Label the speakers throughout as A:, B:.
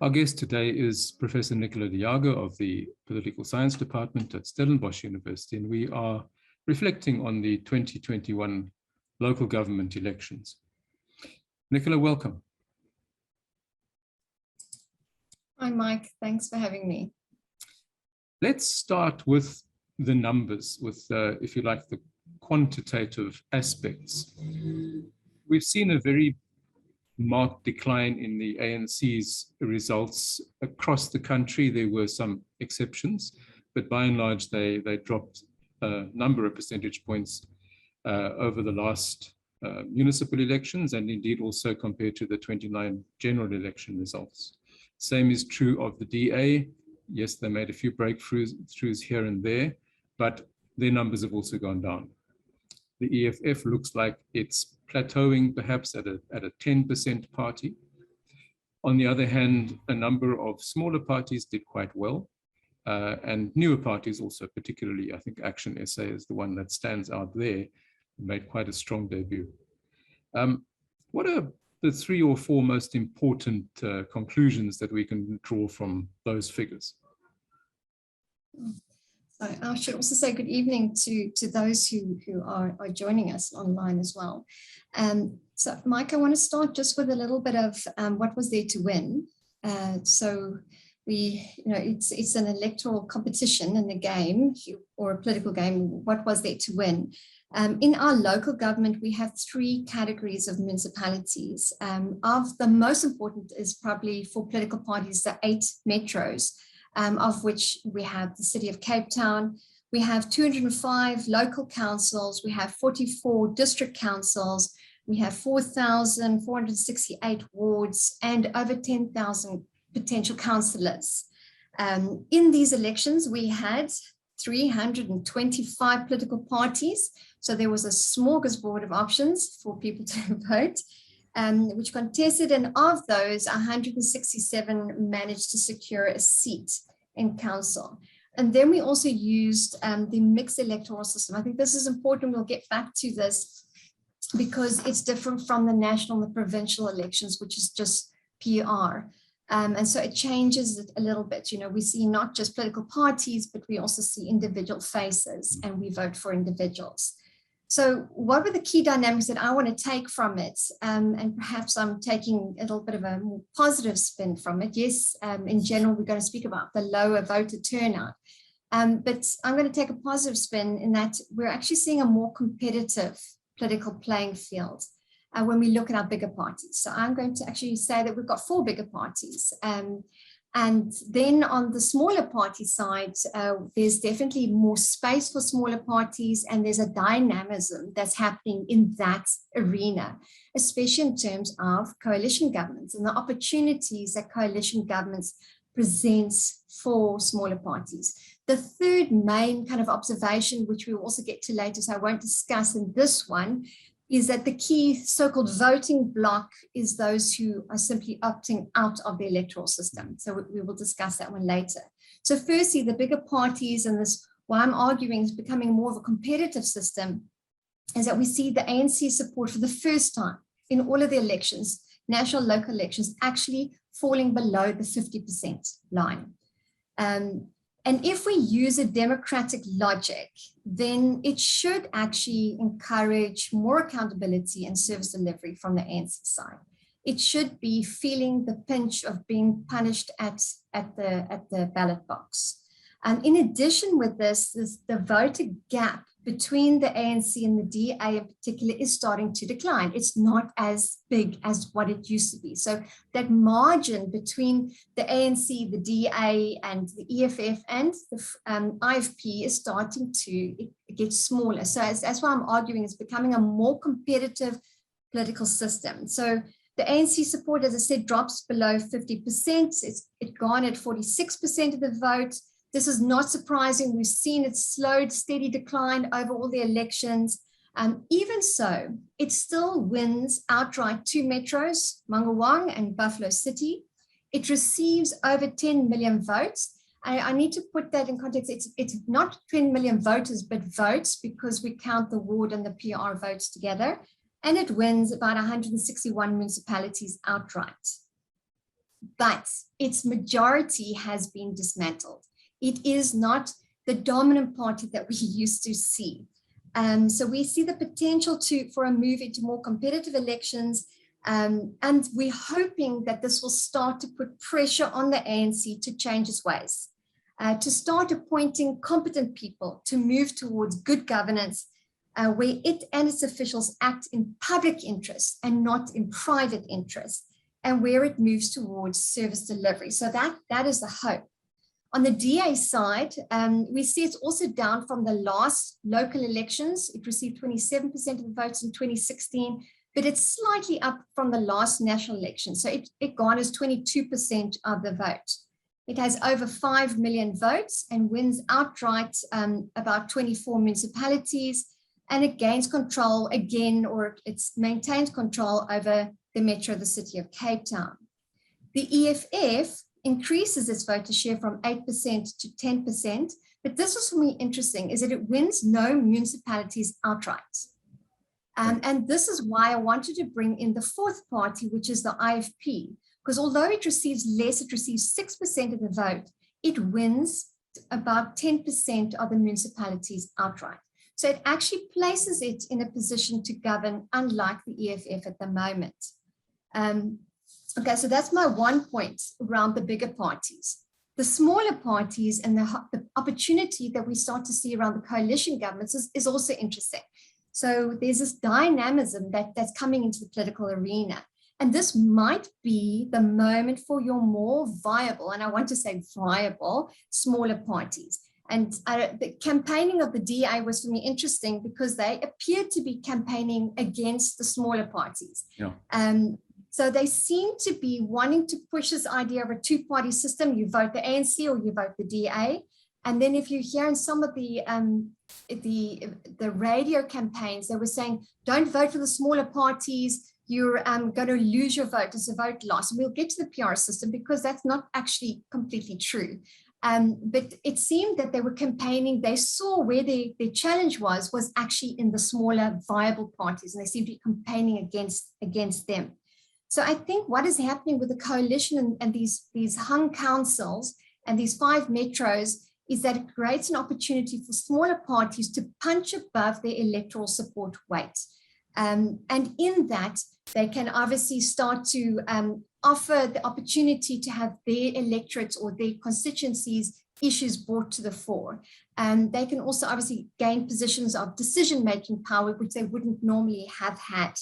A: Our guest today is Professor Nicola Jager of the Political Science Department at Stellenbosch University, and we are reflecting on the 2021 local government elections. Nicola, welcome.
B: Hi, Mike. Thanks for having me.
A: Let's start with the numbers, with, if you like, the quantitative aspects. We've seen a very marked decline in the ANC's results across the country. There were some exceptions, but by and large, they dropped a number of percentage points over the last municipal elections, and indeed also compared to the 29 general election results. Same is true of the DA. Yes, they made a few breakthroughs here and there, but their numbers have also gone down. The EFF looks like it's plateauing perhaps at a 10% party. On the other hand, a number of smaller parties did quite well, and newer parties also, particularly, I think Action SA is the one that stands out there, made quite a strong debut. What are the 3 or 4 most important conclusions that we can draw from those figures?
B: So I should also say good evening to those who are joining us online as well. So Mike, I want to start just with a little bit of what was there to win. So it's an electoral competition in a game or a political game. What was there to win? In our local government, we have 3 categories of municipalities. Of the most important is probably for political parties, the 8 metros. Of which we have the city of Cape Town, we have 205 local councils, we have 44 district councils, we have 4,468 wards, and over 10,000 potential councillors. In these elections, we had 325 political parties, so there was a smorgasbord of options for people to vote. Which contested, and of those, 167 managed to secure a seat in council. And then we also used the mixed electoral system. I think this is important. We'll get back to this because it's different from the national and the provincial elections, which is just PR. And so it changes it a little bit. We see not just political parties, but we also see individual faces, and we vote for individuals. So what were the key dynamics that I want to take from it? And perhaps I'm taking a little bit of a more positive spin from it. Yes, in general, we're going to speak about the lower voter turnout. But I'm going to take a positive spin in that we're actually seeing a more competitive political playing field when we look at our bigger parties. So I'm going to actually say that we've got 4 bigger parties. And then on the smaller party side, there's definitely more space for smaller parties, and there's a dynamism that's happening in that arena, especially in terms of coalition governments and the opportunities that coalition governments presents for smaller parties. The third main kind of observation, which we'll also get to later, so I won't discuss in this one, is that the key so-called voting bloc is those who are simply opting out of the electoral system. So we will discuss that one later. So firstly, the bigger parties, and this, why I'm arguing is becoming more of a competitive system, is that we see the ANC support for the first time in all of the elections, national, local elections, actually falling below the 50% line. And if we use a democratic logic, then it should actually encourage more accountability and service delivery from the ANC side. It should be feeling the pinch of being punished at the ballot box. In addition with this, the voter gap between the ANC and the DA in particular is starting to decline. It's not as big as what it used to be. So that margin between the ANC, the DA, and the EFF and the IFP is starting to get smaller. So that's why I'm arguing it's becoming a more competitive political system. So the ANC support, as I said, drops below 50%. It garnered 46% of the vote. This is not surprising. We've seen it slowed, steady decline over all the elections. Even so, it still wins outright 2 metros, Mangaung and Buffalo City. It receives over 10 million votes. I need to put that in context. It's not 10 million voters, but votes, because we count the ward and the PR votes together. and it wins about 161 municipalities outright. But its majority has been dismantled. It is not the dominant party that we used to see. So we see the potential for a move into more competitive elections, and we're hoping that this will start to put pressure on the ANC to change its ways, to start appointing competent people, to move towards good governance, where it and its officials act in public interest and not in private interest, and where it moves towards service delivery. So that is the hope. On the DA side, we see it's also down from the last local elections. It received 27% of the votes in 2016, but it's slightly up from the last national election. So it garners 22% of the vote. It has over 5 million votes and wins outright about 24 municipalities, and it gains control again, or it's maintained control over the metro, the city of Cape Town. The EFF increases its voter share from 8% to 10%, but this was for me interesting, is that it wins no municipalities outright. And this is why I wanted to bring in the fourth party, which is the IFP, because although it receives less, it receives 6% of the vote, it wins about 10% of the municipalities outright. So it actually places it in a position to govern, unlike the EFF at the moment. Okay, so that's my one point around the bigger parties. The smaller parties and the opportunity that we start to see around the coalition governments is also interesting. So there's this dynamism that's coming into the political arena. And this might be the moment for your more viable, and I want to say viable, smaller parties. And the campaigning of the DA was for me interesting because they appeared to be campaigning against the smaller parties. Yeah. So they seem to be wanting to push this idea of a two-party system. You vote the ANC or you vote the DA. And then if you hear in some of the radio campaigns, they were saying, don't vote for the smaller parties. You're going to lose your vote. It's a vote loss. And we'll get to the PR system because that's not actually completely true. But it seemed that they were campaigning. They saw where their challenge was actually in the smaller viable parties, and they seemed to be campaigning against them. So I think what is happening with the coalition and these hung councils and these 5 metros is that it creates an opportunity for smaller parties to punch above their electoral support weight. And in that, they can obviously start to offer the opportunity to have their electorates or their constituencies issues brought to the fore. They can also obviously gain positions of decision-making power, which they wouldn't normally have had.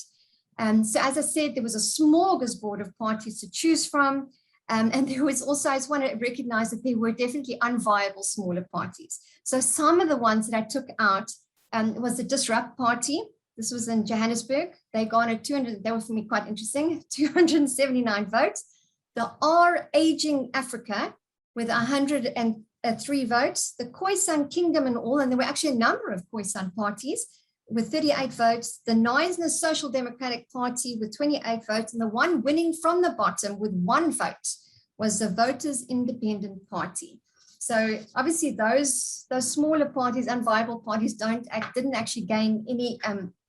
B: So as I said, there was a smorgasbord of parties to choose from. And there was also, I just want to recognize that there were definitely unviable smaller parties. So some of the ones that I took out was the Disrupt Party. This was in Johannesburg. They garnered 200, that was for me quite interesting, 279 votes. The R Aging Africa with 103 votes. The Khoisan Kingdom and all, and there were actually a number of Khoisan parties with 38 votes. The Knysna Social Democratic Party with 28 votes. And the one winning from the bottom with 1 vote was the Voters Independent Party. So obviously those smaller parties, unviable parties, didn't actually gain any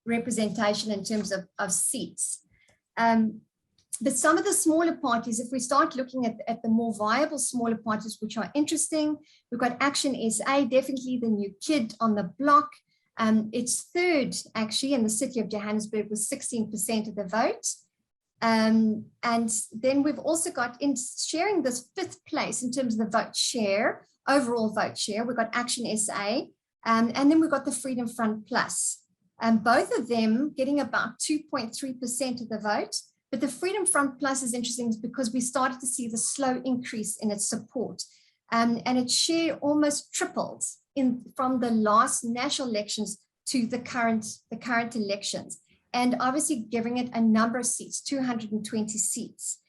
B: representation in terms of seats. But some of the smaller parties, if we start looking at the more viable smaller parties, which are interesting, we've got Action SA, definitely the new kid on the block. It's third actually in the city of Johannesburg with 16% of the vote. And then we've also got, in sharing this 5th place in terms of the vote share, overall vote share, we've got Action SA, and then we've got the Freedom Front Plus. Both of them getting about 2.3% of the vote. But the Freedom Front Plus is interesting because we started to see the slow increase in its support. And its share almost tripled from the last national elections to the current elections. And obviously giving it a number of seats, 220 seats.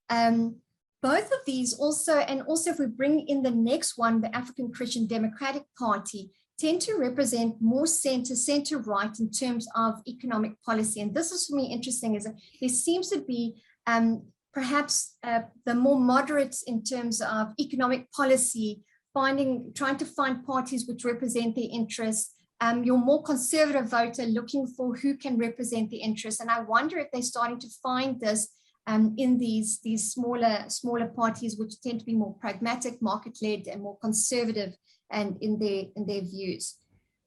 B: Both of these also, and also if we bring in the next one, the African Christian Democratic Party, tend to represent more center-right in terms of economic policy. And this is for me interesting, is that there seems to be perhaps the more moderates in terms of economic policy, trying to find parties which represent their interests, your more conservative voter looking for who can represent the interests. And I wonder if they're starting to find this in these smaller parties, which tend to be more pragmatic, market-led, and more conservative and in their views.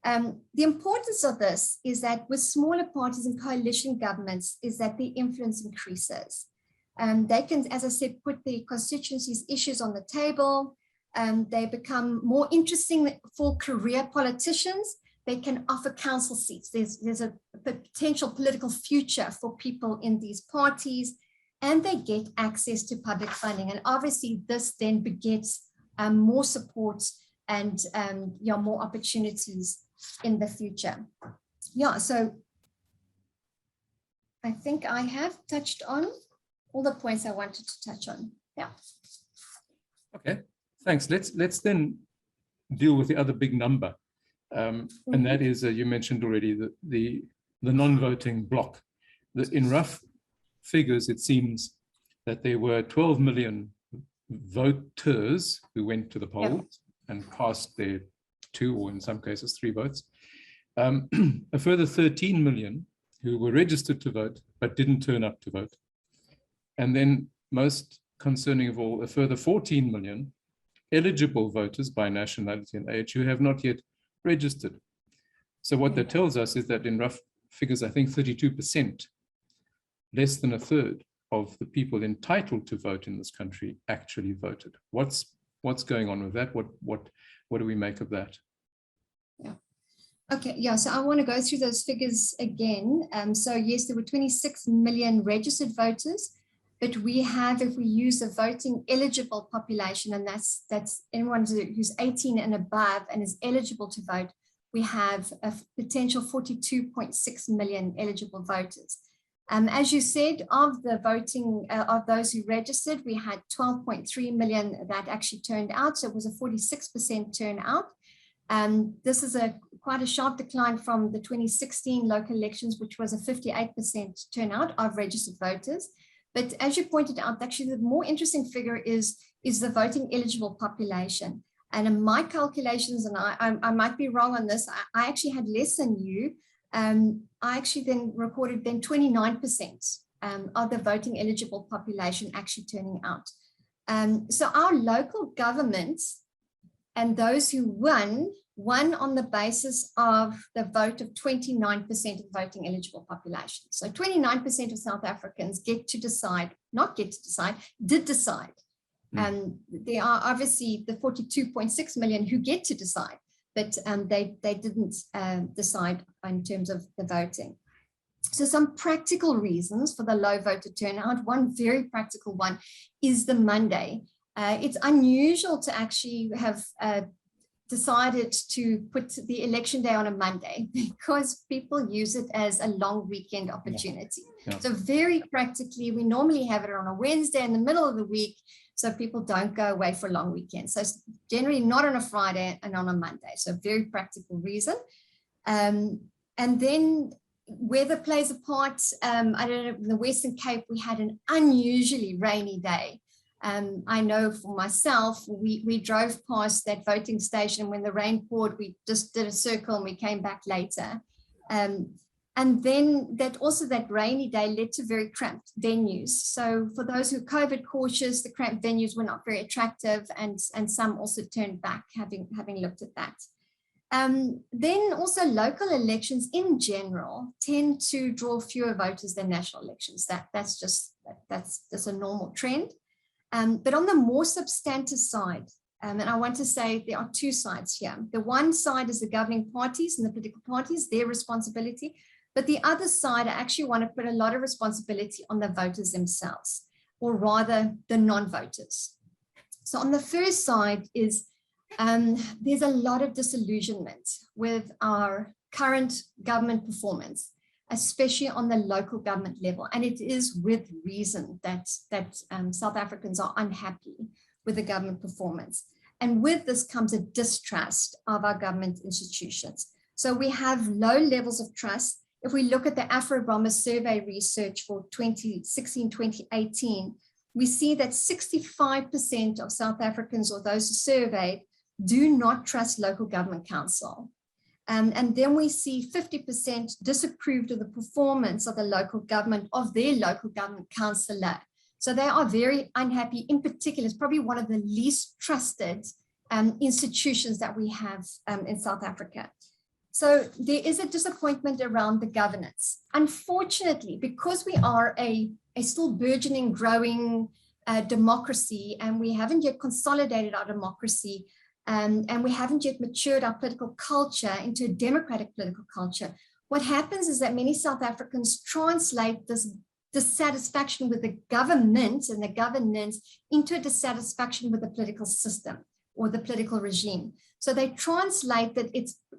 B: The importance of this is that with smaller parties and coalition governments is that the influence increases. They can, as I said, put the constituencies' issues on the table. They become more interesting for career politicians. They can offer council seats. There's a potential political future for people in these parties, and they get access to public funding. And obviously this then begets more support and more opportunities in the future. Yeah, so I think I have touched on all the points I wanted to touch on. Yeah.
A: Okay, thanks. Let's then deal with the other big number. And that is, you mentioned already, the non-voting bloc. In rough figures, it seems that there were 12 million voters who went to the polls and cast their 2 or in some cases 3 votes. A further 13 million who were registered to vote but didn't turn up to vote. And then most concerning of all, a further 14 million eligible voters by nationality and age who have not yet registered. So what that tells us is that in rough figures, I think 32%, less than a third of the people entitled to vote in this country actually voted. What's going on with that? What do we make of that?
B: Yeah. Okay, yeah, so I want to go through those figures again. So yes, there were 26 million registered voters, but we have, if we use a voting eligible population, and that's anyone who's 18 and above and is eligible to vote, we have a potential 42.6 million eligible voters. As you said, of the voting, of those who registered, we had 12.3 million that actually turned out. So it was a 46% turnout. This is quite a sharp decline from the 2016 local elections, which was a 58% turnout of registered voters. But as you pointed out, actually the more interesting figure is the voting eligible population. And in my calculations, and I might be wrong on this, I actually had less than you. I actually then recorded 29% of the voting eligible population actually turning out. So our local governments and those who won on the basis of the vote of 29% of the voting eligible population. So 29% of South Africans get to decide, not get to decide, did decide. There are obviously the 42.6 million who get to decide, but they didn't decide in terms of the voting. So some practical reasons for the low voter turnout. One very practical one is the Monday. It's unusual to actually have decided to put the election day on a Monday because people use it as a long weekend opportunity. Yeah. So very practically, we normally have it on a Wednesday in the middle of the week, so people don't go away for a long weekend. So it's generally not on a Friday and on a Monday. So very practical reason. And then weather plays a part. I don't know, in the Western Cape, we had an unusually rainy day. I know for myself, we drove past that voting station when the rain poured, we just did a circle and we came back later. And then that rainy day led to very cramped venues. So for those who are COVID cautious, the cramped venues were not very attractive, and some also turned back having looked at that. Then also local elections in general tend to draw fewer voters than national elections. That's just a normal trend. But on the more substantive side, and I want to say there are 2 sides here. The one side is the governing parties and the political parties, their responsibility. But the other side, I actually want to put a lot of responsibility on the voters themselves, or rather the non-voters. So on the first side is there's a lot of disillusionment with our current government performance, especially on the local government level. And it is with reason that South Africans are unhappy with the government performance. And with this comes a distrust of our government institutions. So we have low levels of trust. If we look at the Afro-Barometer survey research for 2016-2018, we see that 65% of South Africans, or those surveyed, do not trust local government council. And then we see 50% disapproved of the performance of the local government, of their local government councillor. So they are very unhappy. In particular, it's probably one of the least trusted institutions that we have in South Africa. So there is a disappointment around the governance. Unfortunately, because we are a still burgeoning, growing democracy, and we haven't yet consolidated our democracy, and we haven't yet matured our political culture into a democratic political culture, what happens is that many South Africans translate this dissatisfaction with the government and the governance into a dissatisfaction with the political system or the political regime. So they translate that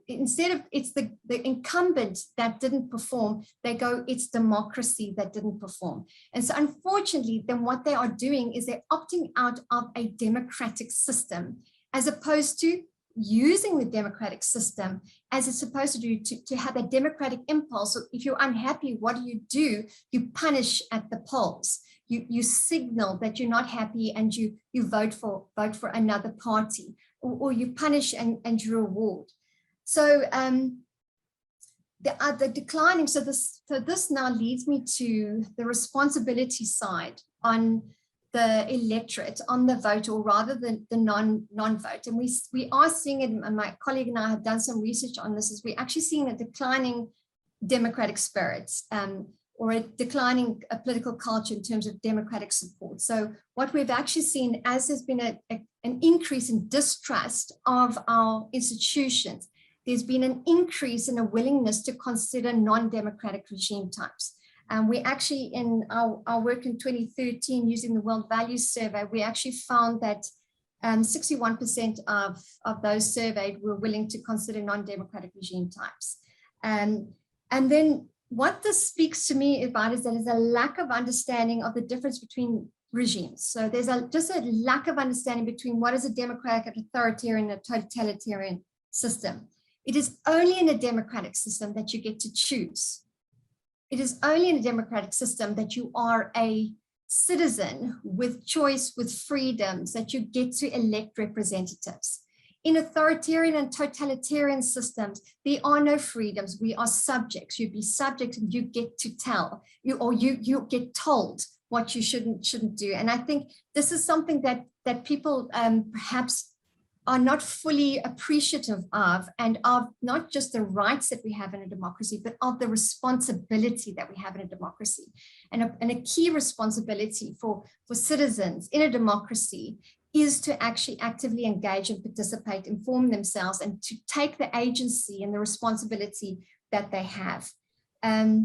B: instead of it's the incumbent that didn't perform, they go, it's democracy that didn't perform. And so unfortunately, then what they are doing is they're opting out of a democratic system, as opposed to using the democratic system as it's supposed to do to have a democratic impulse. So if you're unhappy, what do? You punish at the polls. You signal that you're not happy and you vote for another party, or you punish and you reward. So the declining, so this now leads me to the responsibility side on the electorate, on the vote, or rather the non-vote. And we are seeing it, and my colleague and I have done some research on this, is we're actually seeing a declining democratic spirit, or a declining political culture in terms of democratic support. So what we've actually seen, as there's been an increase in distrust of our institutions, there's been an increase in a willingness to consider non-democratic regime types. We actually, in our work in 2013, using the World Values Survey, we actually found that 61% of those surveyed were willing to consider non-democratic regime types. And then what this speaks to me about is that there's a lack of understanding of the difference between regimes. So there's just a lack of understanding between what is a democratic, authoritarian, and totalitarian system. It is only in a democratic system that you get to choose. It is only in a democratic system that you are a citizen with choice, with freedoms, that you get to elect representatives. In authoritarian and totalitarian systems, there are no freedoms. We are subjects. You be subject and you get to tell, you get told what you shouldn't do. And I think this is something that people perhaps are not fully appreciative of, and of not just the rights that we have in a democracy, but of the responsibility that we have in a democracy. And a key responsibility for citizens in a democracy is to actually actively engage and participate, inform themselves, and to take the agency and the responsibility that they have. I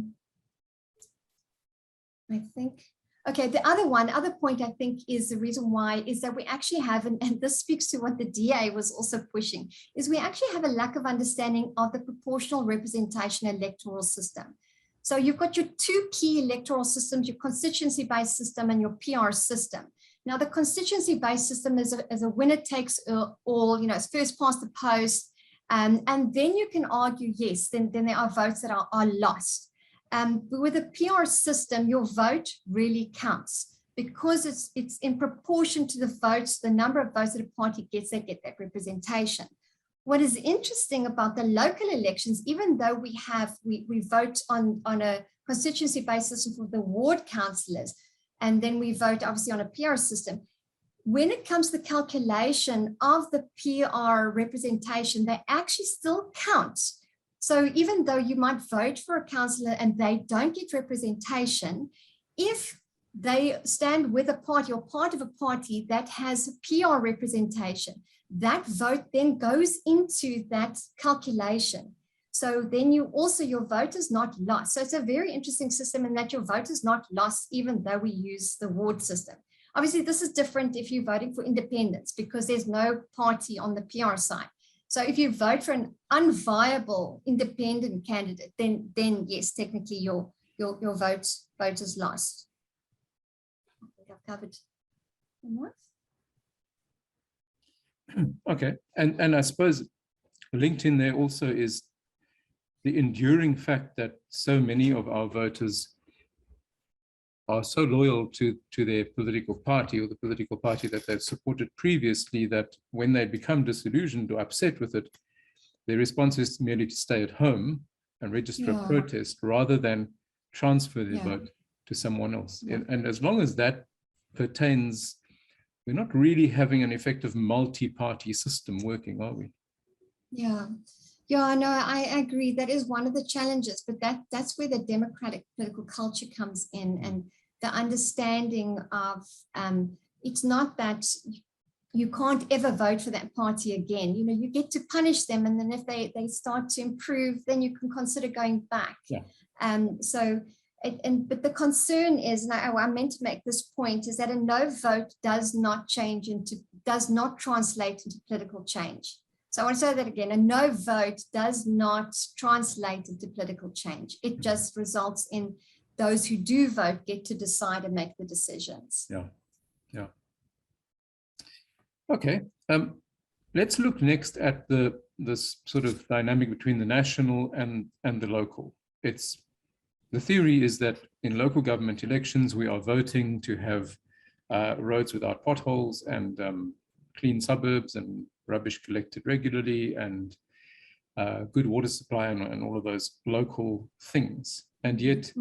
B: think, okay, the other point I think is the reason why is that we actually have, and this speaks to what the DA was also pushing, is we actually have a lack of understanding of the proportional representation electoral system. So you've got your two key electoral systems, your constituency-based system and your PR system. Now, the constituency-based system is a winner takes all, it's first past the post. And then you can argue, yes, then there are votes that are lost. But with a PR system, your vote really counts because it's in proportion to the votes, the number of votes that a party gets, they get that representation. What is interesting about the local elections, even though we vote on a constituency-based system for the ward councillors, and then we vote obviously on a PR system, when it comes to the calculation of the PR representation, they actually still count. So even though you might vote for a councillor and they don't get representation, if they stand with a party or part of a party that has PR representation, that vote then goes into that calculation. So then your vote is not lost. So it's a very interesting system in that your vote is not lost, even though we use the ward system. Obviously, this is different if you're voting for independents because there's no party on the PR side. So if you vote for an unviable independent candidate, then yes, technically your vote is lost. I think I've covered enough.
A: Okay, and I suppose linked in there also is the enduring fact that so many of our voters are so loyal to their political party or the political party that they've supported previously, that when they become disillusioned or upset with it, their response is merely to stay at home and register a protest rather than transfer their vote to someone else. And as long as that pertains, we're not really having an effective multi-party system working, are we?
B: Yeah, no, I agree. That is one of the challenges, but that's where the democratic political culture comes in, and the understanding of it's not that you can't ever vote for that party again. You know, you get to punish them, and then if they start to improve, then you can consider going back. But the concern is, and I meant to make this point, is that a no vote does not translate into political change. So I want to say that again, a no vote does not translate into political change. It just results in those who do vote get to decide and make the decisions.
A: Yeah. Okay. Let's look next at this sort of dynamic between the national and the local. The theory is that in local government elections, we are voting to have roads without potholes and clean suburbs and rubbish collected regularly and good water supply and all of those local things. And yet,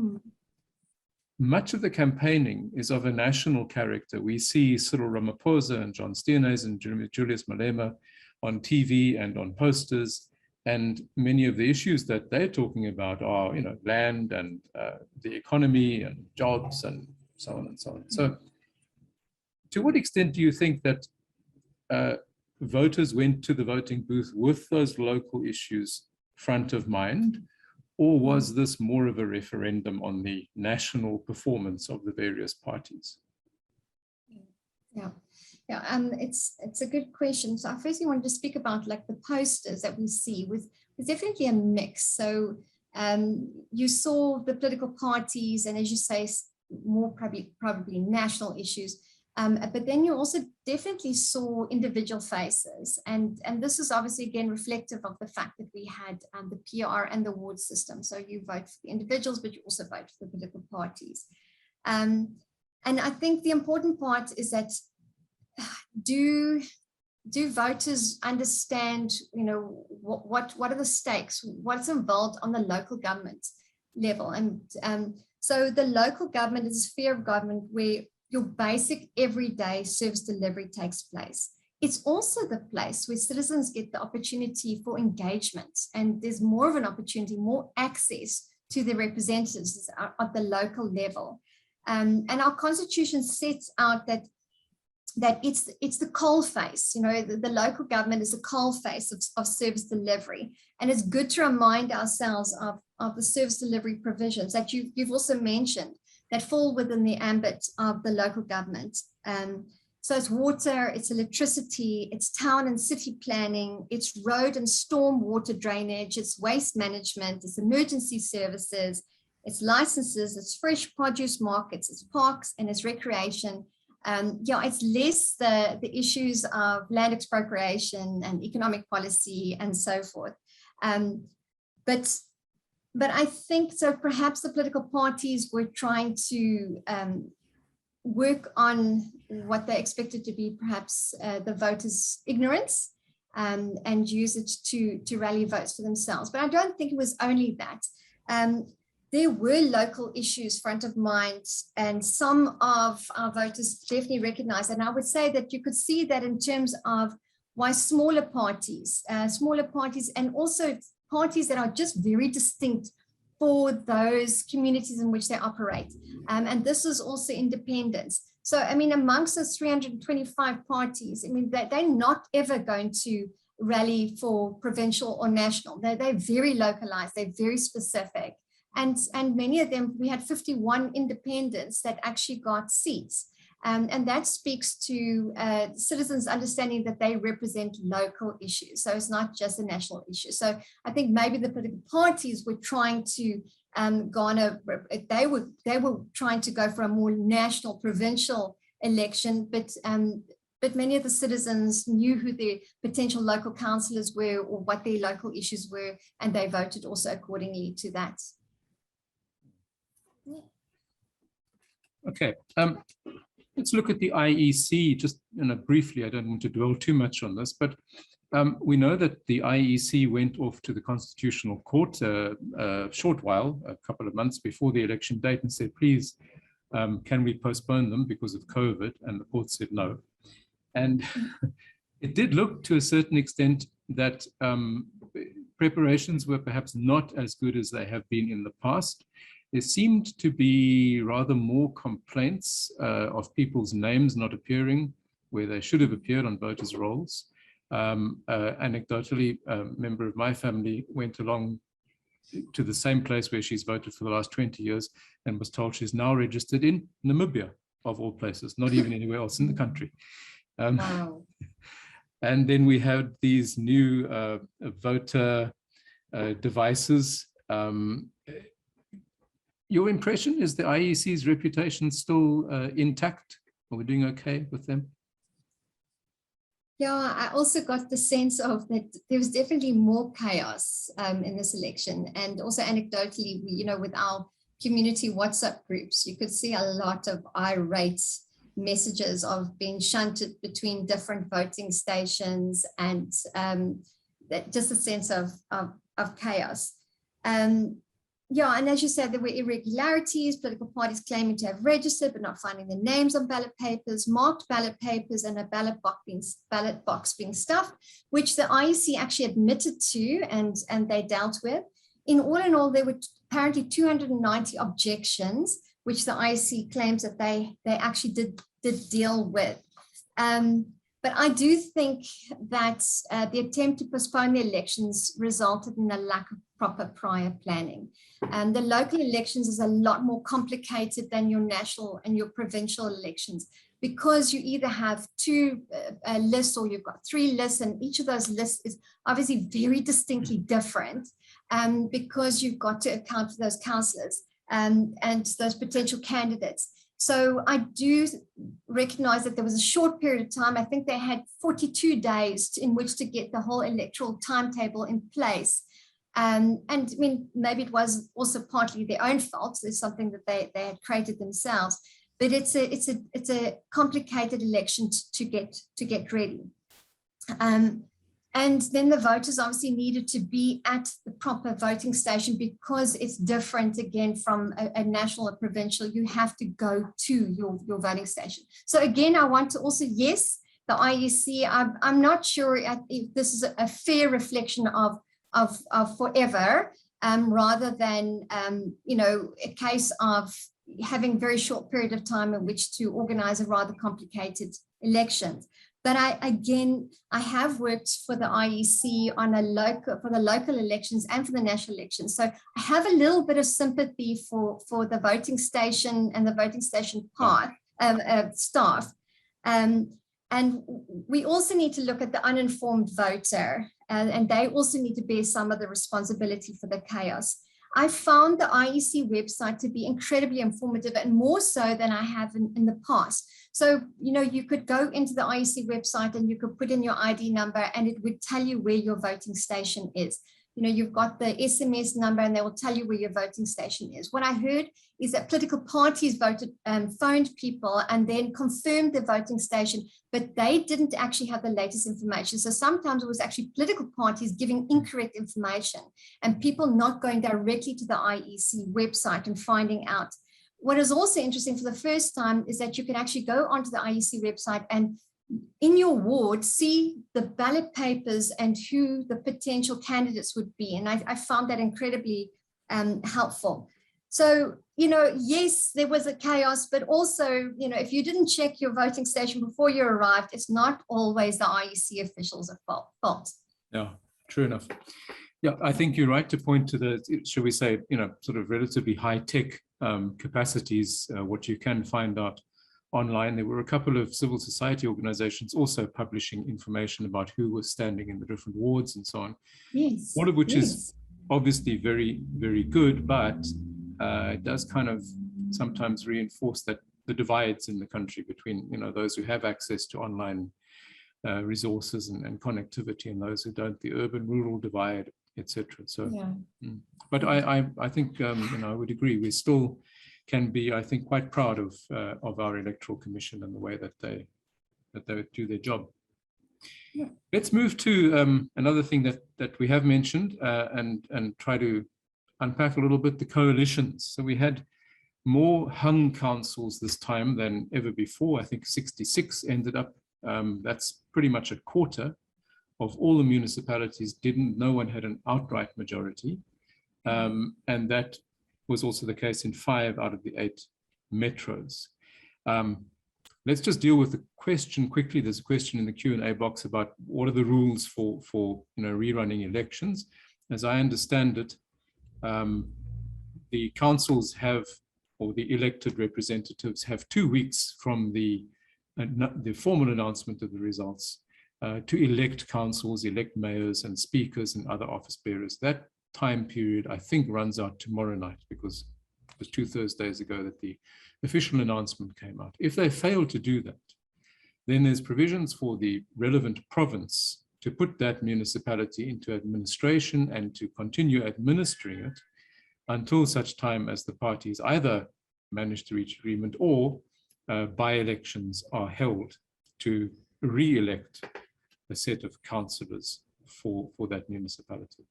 A: much of the campaigning is of a national character. We see Cyril Ramaphosa and John Steenhuisen and Julius Malema on TV and on posters. And many of the issues that they're talking about are, you know, land and the economy and jobs and so on and so on. So to what extent do you think that voters went to the voting booth with those local issues front of mind? Or was this more of a referendum on the national performance of the various parties?
B: It's a good question. So I firstly wanted to speak about like the posters that we see with definitely a mix. So you saw the political parties, and as you say, more probably national issues. But then you also definitely saw individual faces. And this is obviously, again, reflective of the fact that we had the PR and the ward system. So you vote for the individuals, but you also vote for the political parties. And I think the important part is that do voters understand, you know, what are the stakes, what's involved on the local government level? And so the local government is a sphere of government where your basic everyday service delivery takes place. It's also the place where citizens get the opportunity for engagement, and there's more of an opportunity, more access to the representatives at the local level. And our constitution sets out that it's the coal face, you know, the local government is the coal face of service delivery. And it's good to remind ourselves of the service delivery provisions that you've also mentioned that fall within the ambit of the local government. So it's water, it's electricity, it's town and city planning, it's road and storm water drainage, it's waste management, it's emergency services, it's licenses, it's fresh produce markets, it's parks, and it's recreation. It's less the issues of land expropriation and economic policy and so forth. But I think so perhaps the political parties were trying to work on what they expected to be perhaps the voters' ignorance and use it to rally votes for themselves. But I don't think it was only that. There were local issues front of mind, and some of our voters definitely recognize. And I would say that you could see that in terms of why smaller parties and also parties that are just very distinct for those communities in which they operate. And this is also independence. So, I mean, amongst those 325 parties, I mean, they're not ever going to rally for provincial or national. They're very localized, they're very specific. And many of them, we had 51 independents that actually got seats. And that speaks to citizens understanding that they represent local issues. So it's not just a national issue. So I think maybe the political parties were trying to garner, they were trying to go for a more national, provincial election, but many of the citizens knew who their potential local councillors were or what their local issues were, and they voted also accordingly to that.
A: Okay. Let's look at the IEC just briefly. I don't want to dwell too much on this, but We know that the IEC went off to the Constitutional Court a short while, a couple of months before the election date, and said, please, can we postpone them because of COVID? And the court said no. And it did look to a certain extent that preparations were perhaps not as good as they have been in the past. There seemed to be rather more complaints of people's names not appearing where they should have appeared on voters' rolls. Anecdotally, a member of my family went along to the same place where she's voted for the last 20 years and was told she's now registered in Namibia, of all places, not even anywhere else in the country.
B: Wow.
A: And then we had these new voter devices. Your impression, is the IEC's reputation still intact? Are we doing okay with them?
B: Yeah, I also got the sense of that there was definitely more chaos in this election. And also anecdotally, with our community WhatsApp groups, you could see a lot of irate messages of being shunted between different voting stations, and just a sense of chaos. Yeah, and as you said, there were irregularities, political parties claiming to have registered but not finding their names on ballot papers, marked ballot papers, and a ballot box being stuffed, which the IEC actually admitted to and they dealt with. In all, there were apparently 290 objections, which the IEC claims that they actually did deal with. But I do think that the attempt to postpone the elections resulted in a lack of proper prior planning. And the local elections is a lot more complicated than your national and your provincial elections, because you either have two lists or you've got three lists, and each of those lists is obviously very distinctly different, because you've got to account for those councillors and those potential candidates. So I do recognize that there was a short period of time. I think they had 42 days in which to get the whole electoral timetable in place. And I mean, maybe it was also partly their own fault. There's something that they had created themselves, but it's a complicated election to get ready. And then the voters obviously needed to be at the proper voting station, because it's different again from a national or provincial. You have to go to your voting station. So again, I want to also, yes, the IEC, I'm not sure if this is a fair reflection of forever, rather than, a case of having very short period of time in which to organize a rather complicated election. But I have worked for the IEC on for the local elections and for the national elections. So I have a little bit of sympathy for the voting station and the voting station staff. And we also need to look at the uninformed voter, and they also need to bear some of the responsibility for the chaos. I found the IEC website to be incredibly informative, and more so than I have in the past. So, you could go into the IEC website and you could put in your ID number and it would tell you where your voting station is. You've got the SMS number and they will tell you where your voting station is. What I heard is that political parties phoned people and then confirmed the voting station, but they didn't actually have the latest information. So sometimes it was actually political parties giving incorrect information and people not going directly to the IEC website and finding out. What is also interesting for the first time is that you can actually go onto the IEC website and in your ward, see the ballot papers and who the potential candidates would be. And I found that incredibly helpful. So, yes, there was a chaos, but also, if you didn't check your voting station before you arrived, it's not always the IEC officials' fault.
A: Yeah, true enough. Yeah, I think you're right to point to the, shall we say, sort of relatively high-tech capacities, what you can find out online. There were a couple of civil society organizations also publishing information about who was standing in the different wards and so on. Yes. All of which is obviously very, very good, but it does kind of sometimes reinforce that the divides in the country between, those who have access to online resources and connectivity and those who don't, the urban-rural divide, etc. So, yeah. But I think, I would agree, we still can be, I think, quite proud of our electoral commission and the way that they do their job. Let's move to another thing that we have mentioned and try to unpack a little bit, the coalitions. So we had more hung councils this time than ever before. I think 66 ended up. That's pretty much a quarter of all the municipalities. No one had an outright majority. And that was also the case in 5 out of the 8 metros. Let's just deal with the question quickly. There's a question in the Q&A box about what are the rules for rerunning elections. As I understand it, the councils have, or the elected representatives have 2 weeks from the formal announcement of the results to elect councils, elect mayors and speakers and other office bearers. That time period, I think, runs out tomorrow night, because it was 2 Thursdays ago that the official announcement came out. If they fail to do that, then there's provisions for the relevant province to put that municipality into administration and to continue administering it until such time as the parties either manage to reach agreement or by-elections are held to re-elect a set of councillors for that municipality.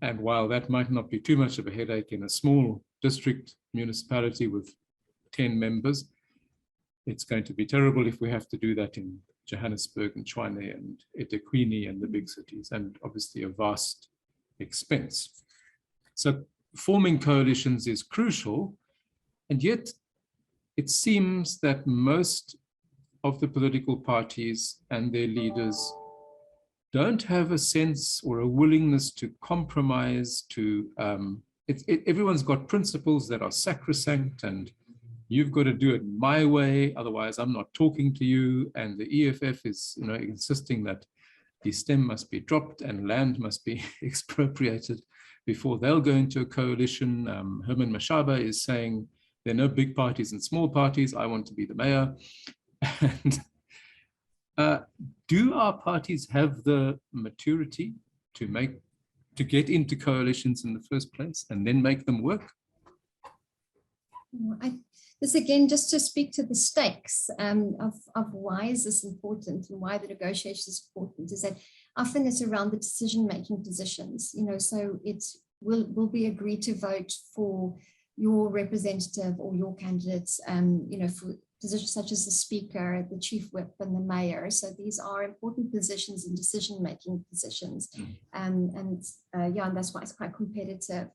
A: And while that might not be too much of a headache in a small district municipality with 10 members, it's going to be terrible if we have to do that in Johannesburg and Tshwane and eThekwini and the big cities, and obviously a vast expense. So forming coalitions is crucial, and yet it seems that most of the political parties and their leaders don't have a sense or a willingness to compromise, to everyone's got principles that are sacrosanct, and you've got to do it my way, otherwise I'm not talking to you. And the EFF is insisting that the stem must be dropped and land must be expropriated before they'll go into a coalition. Herman Mashaba is saying there are no big parties and small parties. I want to be the mayor. And do our parties have the maturity to get into coalitions in the first place and then make them work?
B: This again, just to speak to the stakes of why is this important and why the negotiation is important, is that often it's around the decision-making positions. So will we agree to vote for your representative or your candidates, for positions such as the speaker, the chief whip, and the mayor. So these are important positions and decision-making positions, and that's why it's quite competitive.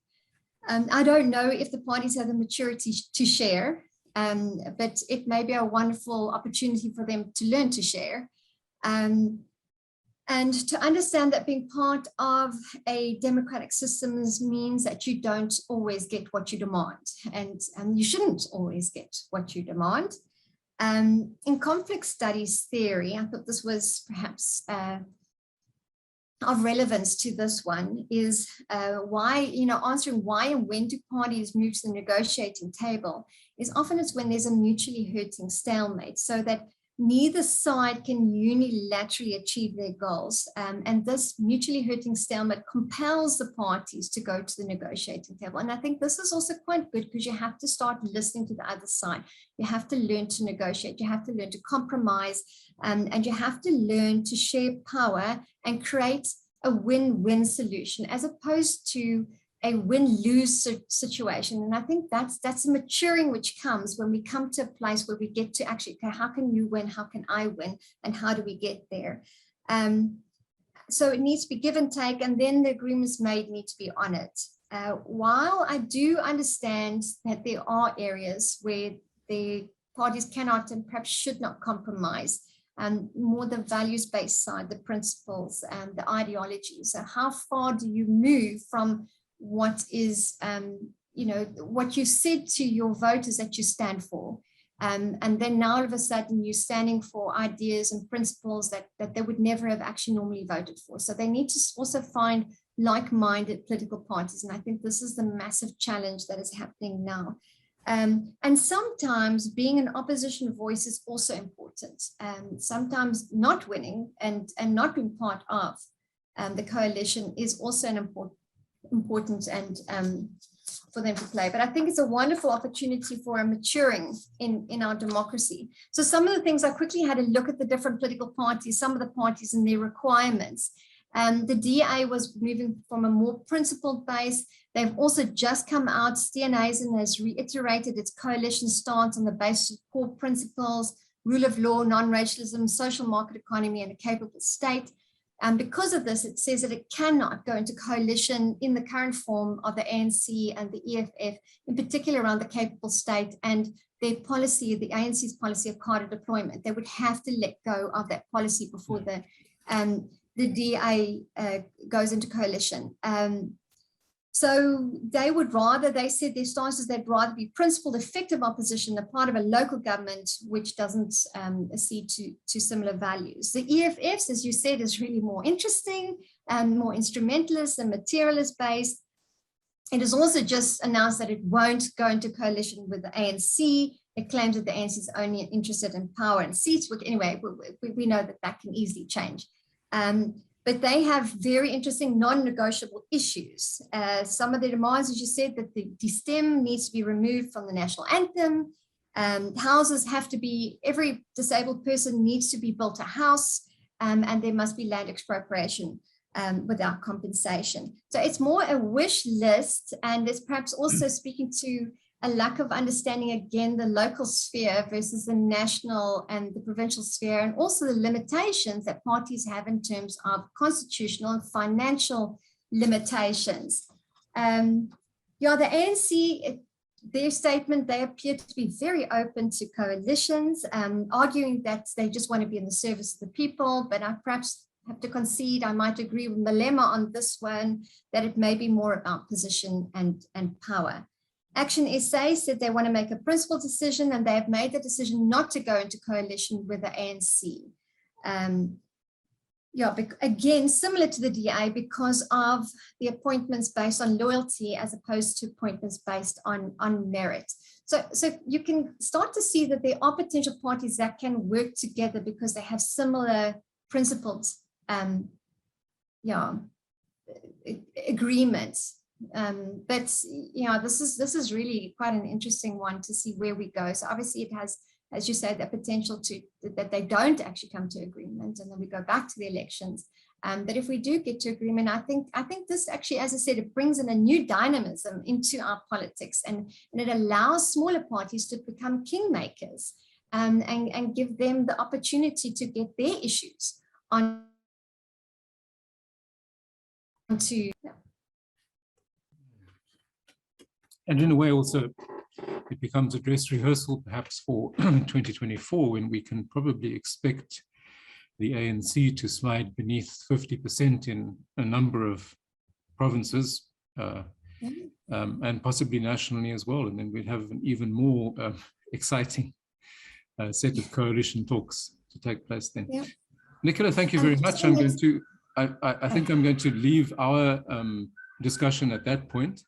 B: I don't know if the parties have the maturity to share, but it may be a wonderful opportunity for them to learn to share, and to understand that being part of a democratic system means that you don't always get what you demand, and you shouldn't always get what you demand. In conflict studies theory, I thought this was perhaps of relevance to this one, is why, answering why and when do parties move to the negotiating table, is often it's when there's a mutually hurting stalemate, so that neither side can unilaterally achieve their goals. And this mutually hurting stalemate compels the parties to go to the negotiating table. And I think this is also quite good, because you have to start listening to the other side. You have to learn to negotiate. You have to learn to compromise, and you have to learn to share power and create a win-win solution, as opposed to a win-lose situation. And I think that's a maturing which comes when we come to a place where we get to actually, okay, how can you win? How can I win? And how do we get there? So it needs to be give and take, and then the agreements made need to be honored. While I do understand that there are areas where the parties cannot and perhaps should not compromise, more the values-based side, the principles and the ideology. So how far do you move from what is, what you said to your voters that you stand for, and then now all of a sudden you're standing for ideas and principles that they would never have actually normally voted for. So they need to also find like-minded political parties, and I think this is the massive challenge that is happening now. And sometimes being an opposition voice is also important. Sometimes not winning and not being part of the coalition is also an important and for them to play. But I think it's a wonderful opportunity for a maturing in our democracy. So some of the things, I quickly had a look at the different political parties, some of the parties and their requirements. The DA was moving from a more principled base. They've also just come out, Steenhuisen has reiterated its coalition stance on the basis of core principles, rule of law, non-racialism, social market economy, and a capable state. And because of this, it says that it cannot go into coalition in the current form of the ANC and the EFF, in particular around the capable state and their policy, the ANC's policy of cadre deployment. They would have to let go of that policy before the DA goes into coalition. So they would rather, they said their stance is they'd rather be principled, effective opposition, a part of a local government which doesn't accede to similar values. The EFFs, as you said, is really more interesting and more instrumentalist and materialist based. It has also just announced that it won't go into coalition with the ANC. It claims that the ANC is only interested in power and seats, which anyway, we know that that can easily change. But they have very interesting non-negotiable issues. Some of the demands, as you said, that the stem needs to be removed from the national anthem. Houses have to be, every disabled person needs to be built a house, and there must be land expropriation without compensation. So it's more a wish list, and it's perhaps also speaking to a lack of understanding, again, the local sphere versus the national and the provincial sphere, and also the limitations that parties have in terms of constitutional and financial limitations. Yeah, the ANC, their statement, they appear to be very open to coalitions, arguing that they just want to be in the service of the people, but I perhaps have to concede, I might agree with Malema on this one, that it may be more about position and power. Action SA said they want to make a principled decision, and they have made the decision not to go into coalition with the ANC. Yeah, again, similar to the DA, because of the appointments based on loyalty as opposed to appointments based on merit. So you can start to see that there are potential parties that can work together because they have similar principled agreements. But this is really quite an interesting one to see where we go. So obviously it has, as you say, the potential to that they don't actually come to agreement, and then we go back to the elections. But if we do get to agreement, I think this actually, as I said, it brings in a new dynamism into our politics, and it allows smaller parties to become kingmakers, and give them the opportunity to get their issues on to.
A: And in a way also, it becomes a dress rehearsal perhaps for 2024, when we can probably expect the ANC to slide beneath 50% in a number of provinces, and possibly nationally as well. And then we'd have an even more exciting set of coalition talks to take place then. Yeah. Nicola, thank you very much. I'm going to, I think I'm going to leave our discussion at that point.